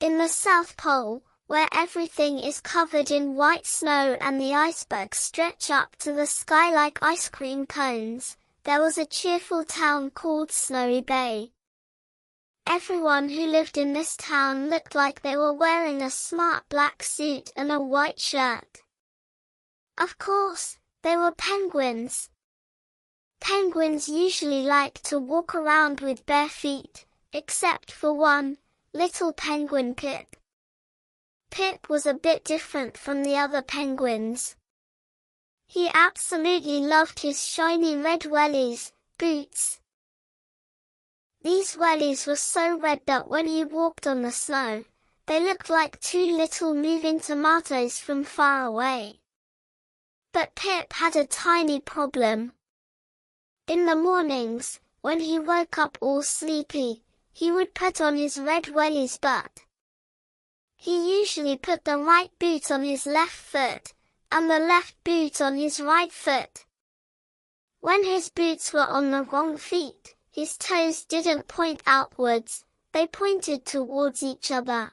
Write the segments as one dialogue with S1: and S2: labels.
S1: In the South Pole, where everything is covered in white snow and the icebergs stretch up to the sky like ice cream cones, there was a cheerful town called Snowy Bay. Everyone who lived in this town looked like they were wearing a smart black suit and a white shirt. Of course, they were penguins. Penguins usually like to walk around with bare feet, except for one, little penguin Pip. Pip was a bit different from the other penguins. He absolutely loved his shiny red wellies, boots. These wellies were so red that when he walked on the snow, they looked like two little moving tomatoes from far away. But Pip had a tiny problem. In the mornings, when he woke up all sleepy, he would put on his red wellies, but he usually put the right boot on his left foot, and the left boot on his right foot. When his boots were on the wrong feet, his toes didn't point outwards, they pointed towards each other.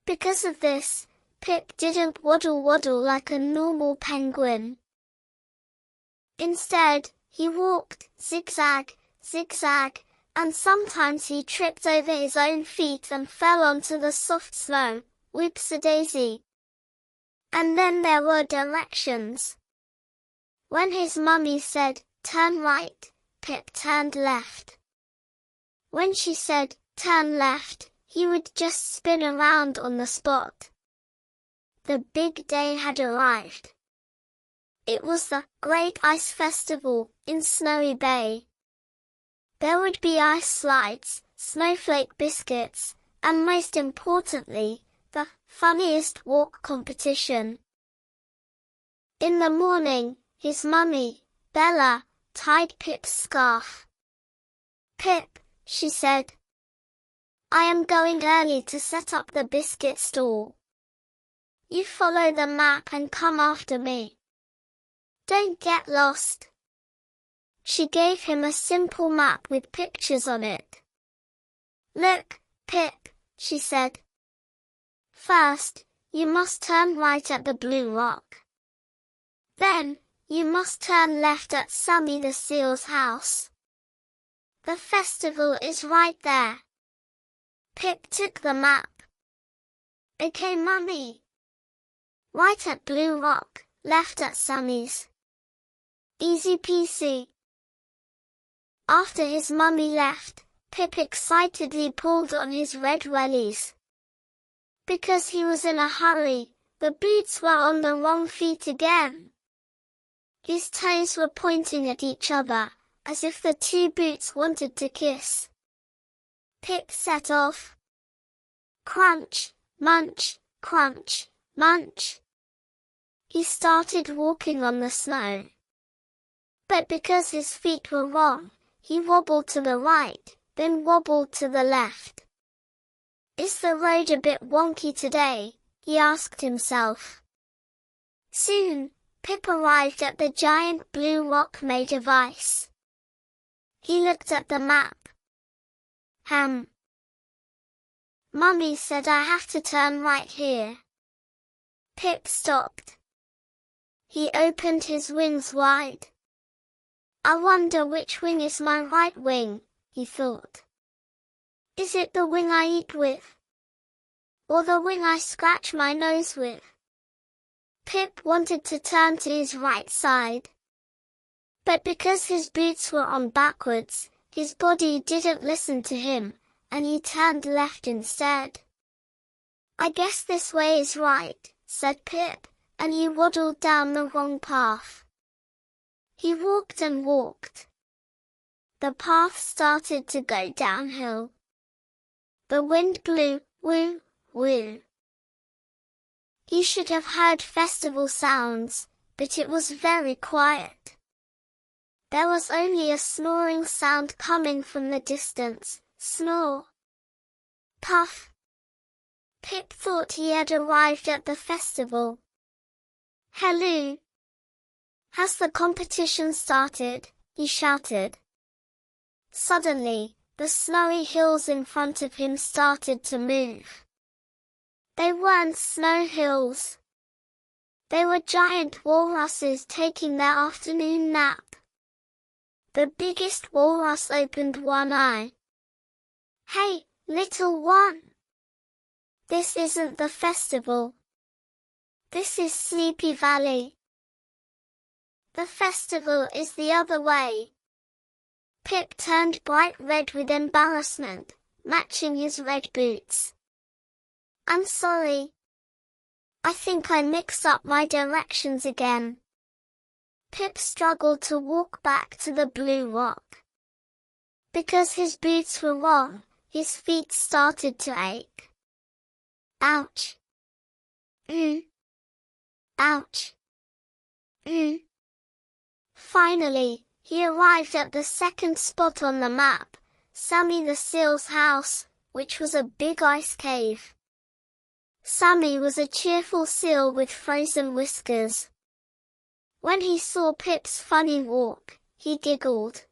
S1: Because of this, Pip didn't waddle-waddle like a normal penguin. Instead, he walked, zigzag, zigzag, and sometimes he tripped over his own feet and fell onto the soft snow, whoops-a-daisy. And then there were directions. When his mummy said, "Turn right," Pip turned left. When she said, "Turn left," he would just spin around on the spot. The big day had arrived. It was the Great Ice Festival in Snowy Bay. There would be ice slides, snowflake biscuits, and most importantly, the funniest walk competition. In the morning, his mummy, Bella, tied Pip's scarf. "Pip," she said, "I am going early to set up the biscuit stall. You follow the map and come after me. Don't get lost." She gave him a simple map with pictures on it. "Look, Pip," she said. "First, you must turn right at the Blue Rock. Then, you must turn left at Sammy the Seal's house. The festival is right there." Pip took the map. "Okay, Mummy." "Right at Blue Rock, left at Sammy's." Easy peasy. After his mummy left, Pip excitedly pulled on his red wellies. Because he was in a hurry, the boots were on the wrong feet again. His toes were pointing at each other, as if the two boots wanted to kiss. Pip set off. Crunch, munch, crunch, munch. He started walking on the snow. But because his feet were wrong, he wobbled to the right, then wobbled to the left. "Is the road a bit wonky today?" he asked himself. Soon, Pip arrived at the giant blue rock made of ice. He looked at the map. Mummy said I have to turn right here. Pip stopped. He opened his wings wide. "I wonder which wing is my right wing," he thought. "Is it the wing I eat with? Or the wing I scratch my nose with?" Pip wanted to turn to his right side. But because his boots were on backwards, his body didn't listen to him, and he turned left instead. "I guess this way is right," said Pip, and he waddled down the wrong path. He walked and walked. The path started to go downhill. The wind blew, woo, woo. He should have heard festival sounds, but it was very quiet. There was only a snoring sound coming from the distance, snore. Puff. Pip thought he had arrived at the festival. "Hello! Has the competition started?" he shouted. Suddenly, the snowy hills in front of him started to move. They weren't snow hills. They were giant walruses taking their afternoon nap. The biggest walrus opened one eye. "Hey, little one! This isn't the festival. This is Sleepy Valley. The festival is the other way." Pip turned bright red with embarrassment, matching his red boots. "I'm sorry. I think I mixed up my directions again." Pip struggled to walk back to the blue rock. Because his boots were wrong, his feet started to ache. Ouch! Ouch! Finally, he arrived at the second spot on the map, Sammy the Seal's house, which was a big ice cave. Sammy was a cheerful seal with frozen whiskers. When he saw Pip's funny walk, he giggled.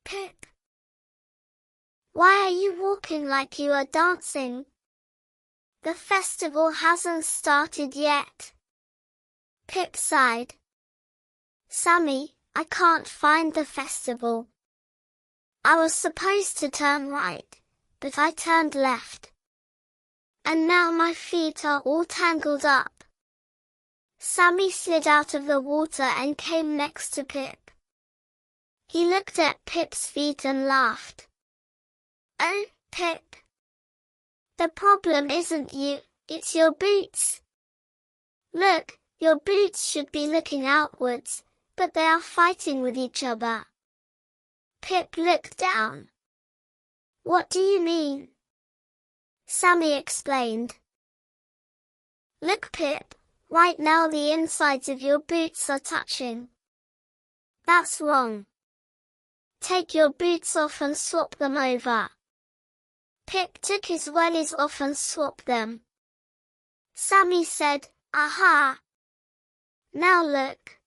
S1: "Pip, why are you walking like you are dancing? The festival hasn't started yet." Pip sighed. "Sammy, I can't find the festival. I was supposed to turn right, but I turned left. And now my feet are all tangled up." Sammy slid out of the water and came next to Pip. He looked at Pip's feet and laughed. "Oh, Pip. The problem isn't you, it's your boots. Look, your boots should be looking outwards, but they are fighting with each other." Pip looked down. "What do you mean?" Sammy explained. "Look, Pip, right now the insides of your boots are touching. That's wrong. Take your boots off and swap them over." Pip took his wellies off and swapped them. Sammy said, "Aha! Now look.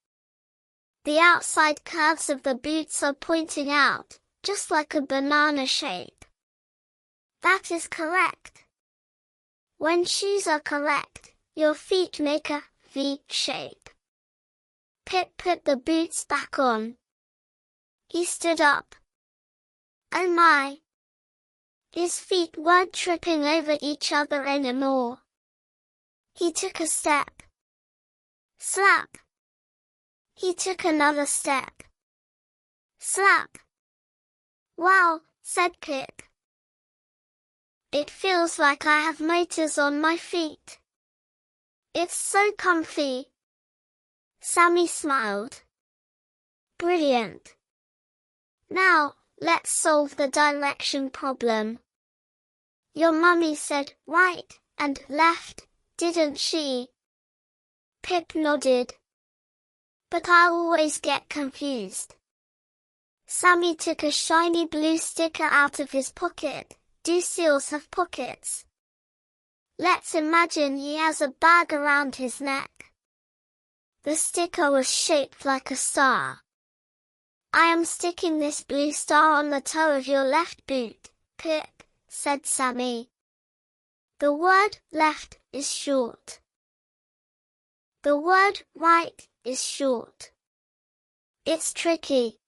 S1: The outside curves of the boots are pointing out, just like a banana shape." "That is correct. When shoes are correct, your feet make a V shape." Pip put the boots back on. He stood up. Oh my! His feet weren't tripping over each other anymore. He took a step. Slap! He took another step. Slap! "Wow," said Pip. "It feels like I have motors on my feet. It's so comfy." Sammy smiled. "Brilliant. Now, let's solve the direction problem. Your mummy said right and left, didn't she?" Pip nodded. "But I always get confused." Sammy took a shiny blue sticker out of his pocket. Do seals have pockets? Let's imagine he has a bag around his neck. The sticker was shaped like a star. "I am sticking this blue star on the toe of your left boot, Pip," said Sammy. The word left is short. The word right is short. It's tricky.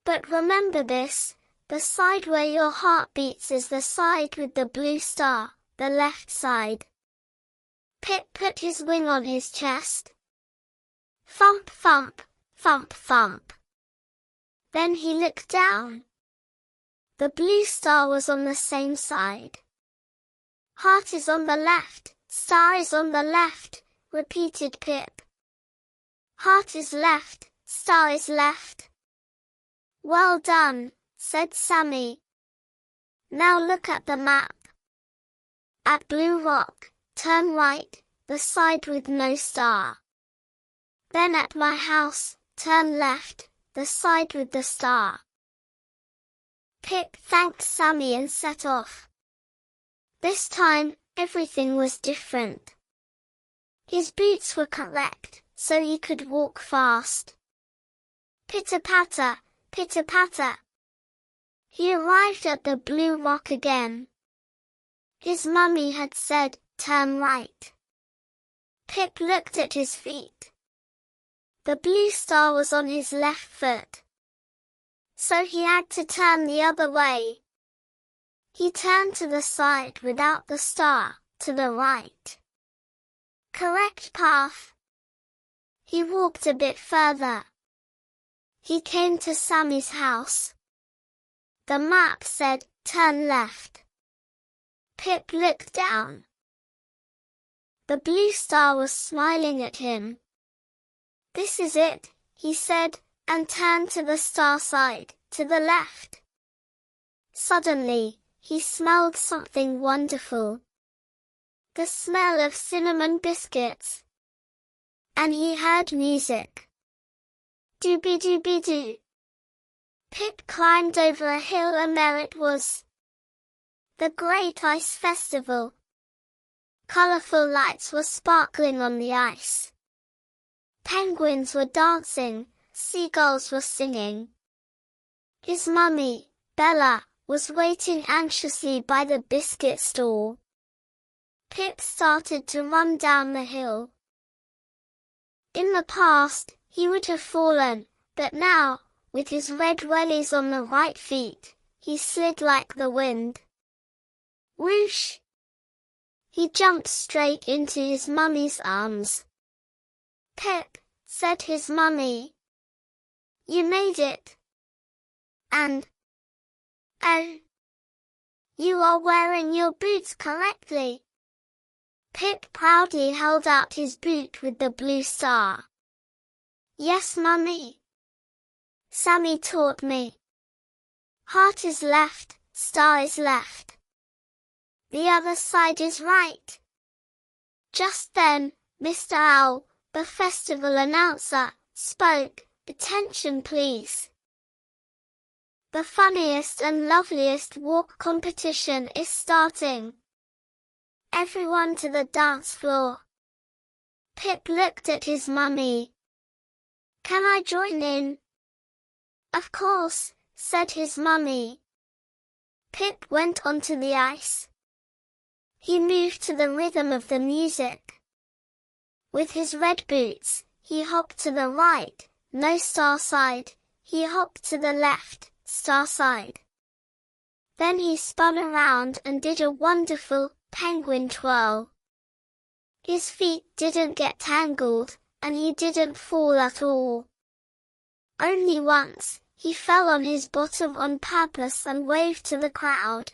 S1: But remember this, the side where your heart beats is the side with the blue star, the left side. Pip put his wing on his chest. Thump, thump, thump, thump. Then he looked down. The blue star was on the same side. "Heart is on the left, star is on the left," repeated Pip. "Heart is left, star is left." "Well done," said Sammy. "Now look at the map. At Blue Rock, turn right, the side with no star. Then at my house, turn left, the side with the star." Pip thanked Sammy and set off. This time, everything was different. His boots were correct, so he could walk fast. Pitter-patter, pitter-patter. He arrived at the Blue Rock again. His mummy had said, turn right. Pip looked at his feet. The blue star was on his left foot, so he had to turn the other way. He turned to the side without the star, to the right. Correct path. He walked a bit further. He came to Sammy's house. The map said, turn left. Pip looked down. The blue star was smiling at him. This is it, he said, and turned to the star side, to the left. Suddenly, he smelled something wonderful. The smell of cinnamon biscuits. And he heard music. Dooby-dooby-doo. Pip climbed over a hill and there it was. The Great Ice Festival. Colorful lights were sparkling on the ice. Penguins were dancing, seagulls were singing. His mummy, Bella, was waiting anxiously by the biscuit stall. Pip started to run down the hill. In the past, he would have fallen, but now, with his red wellies on the right feet, he slid like the wind. Whoosh! He jumped straight into his mummy's arms. Pip, said his mummy. You made it. And, oh, you are wearing your boots correctly. Pip proudly held out his boot with the blue star. Yes, mummy. Sammy taught me. Heart is left, star is left. The other side is right. Just then, Mr. Owl, the festival announcer, spoke. Attention please. The funniest and loveliest walk competition is starting. Everyone to the dance floor. Pip looked at his mummy. Can I join in? Of course, said his mummy. Pip went onto the ice. He moved to the rhythm of the music. With his red boots, he hopped to the right, no star side. He hopped to the left, star side. Then he spun around and did a wonderful penguin twirl. His feet didn't get tangled, and he didn't fall at all. Only once, he fell on his bottom on purpose and waved to the crowd.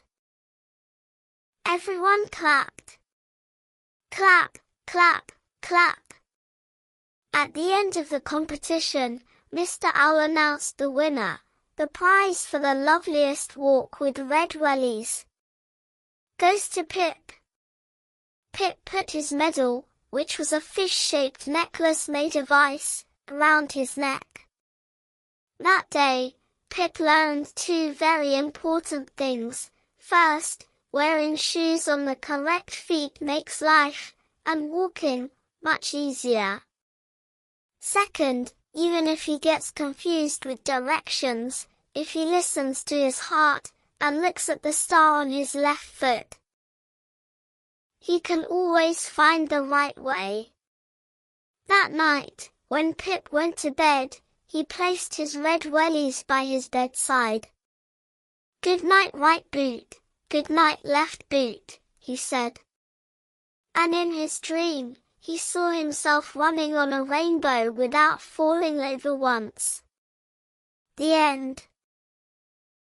S1: Everyone clapped. Clap, clap, clap. At the end of the competition, Mr. Owl announced the winner, the prize for the loveliest walk with red wellies goes to Pip. Pip put his medal, which was a fish-shaped necklace made of ice, around his neck. That day, Pip learned two very important things. First, wearing shoes on the correct feet makes life, and walking, much easier. Second, even if he gets confused with directions, if he listens to his heart, and looks at the star on his left foot, he can always find the right way. That night, when Pip went to bed, he placed his red wellies by his bedside. Good night, right boot. Good night, left boot, he said. And in his dream, he saw himself running on a rainbow without falling over once. The end.